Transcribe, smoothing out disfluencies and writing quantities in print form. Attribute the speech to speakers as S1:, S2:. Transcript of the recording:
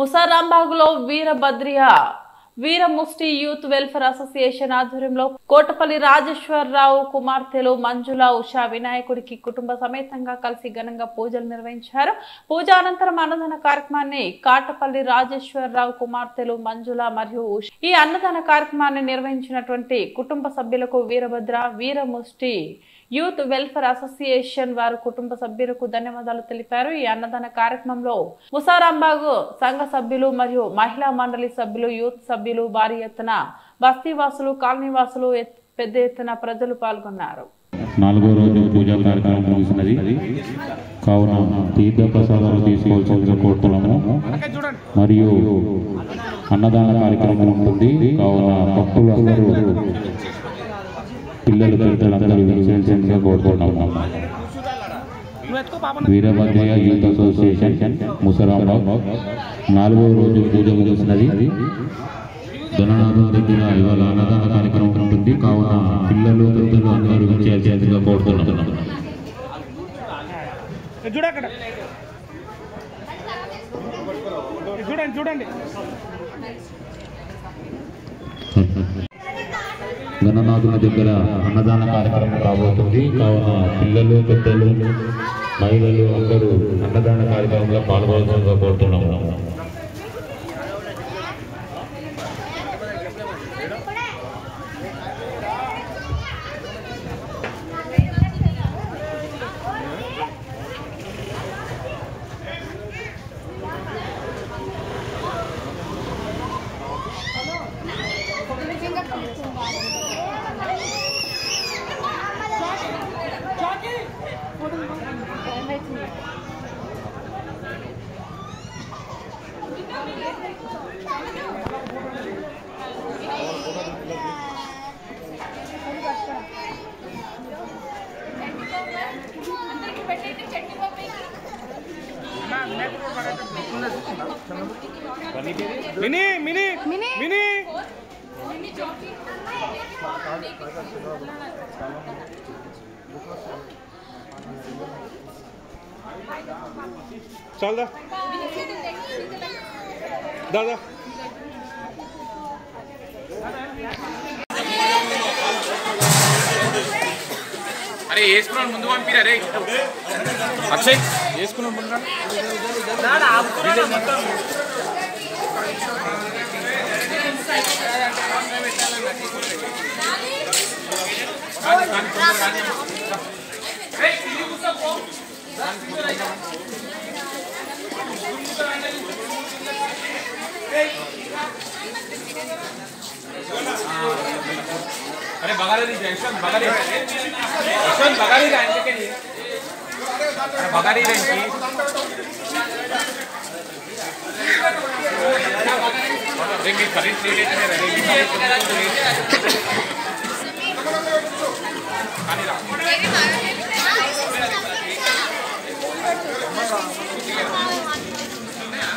S1: ముసారాంబాగ్లో వీరభద్రియా వీరముష్టి youth welfare association ఆధ్వర్యంలో కోటపల్లి రాజేశ్వరరావు కుమార్తెలు మంజుల ఉషా వినాయకుడికి కుటుంబ సమేతంగా కలిసి ఘనంగా పూజలు నిర్వహించారు. పూజ అనంతరం అన్నదాన కార్యక్రమాన్ని కాటపల్లి రాజేశ్వరరావు కుమార్తెలు మంజుల మరియు ఉషా ఈ అన్నదాన కార్యక్రమాన్ని నిర్వహించినటువంటి కుటుంబ సభ్యులకు వీరభద్ర వీరముష్టి యూత్ వెల్ఫేర్ అసోసియేషన్ వారు కుటుంబ సభ్యులకు ధన్యవాదాలు తెలిపారు. ఈ అన్నదాన కార్యక్రమంలో ముసారాంబాగ్ సంఘ సభ్యులు మరియు మహిళా మండలి సభ్యులు యూత్ సభ్యులు భారీ ఎత్తున బస్తీవాసులు కాలనీవాసులు పెద్ద ఎత్తున ప్రజలు పాల్గొన్నారు.
S2: 4వ రోజు పూజా కార్యక్రమం ముగిసినది కావున తీర్థ ప్రసాదాలు తీసుకోవాల్సిందిగా కోరుతున్నాము. మరియు అన్నదాన కార్యక్రమం ఉంటుంది కావున భక్తులందరూ పిల్లలు పెద్దలందరూ విచ్చేయాల్సిందిగా కోరుతున్నాము. వీరభద్రయ్య యూత్ అసోసియేషన్ ముసారాంబాగ్ 4వ రోజు పూజ ముగిసినది. గణనాథం దగ్గర ఇవాళ అన్నదాన కార్యక్రమం ఉంటుంది కావున పిల్లలు పెద్దలు అందరూ విచ్చేయాల్సిందిగా కోరుతున్నాము. గణనాథుల దగ్గర అన్నదాన కార్యక్రమం రాబోతుంది కావున పిల్లలు పెద్దలు మహిళలు అందరూ అన్నదాన కార్యక్రమంలో పాల్గొనాల్సిందిగా కోరుతున్నాము.
S3: మినీ మినీ మినీ चल दादा अरे వేసుకున్నాను ముందు పంపిరా రే అక్షయ్ వేసుకున్నాను ముందు నాడా ఆపుతున్నా మొత్తం अरे बघा रे यशवंत बघा रे यशवंत बघा रे यांचे के लिए अरे बघा रे यांची अरे मी खरीद ले लेते रे आणि रा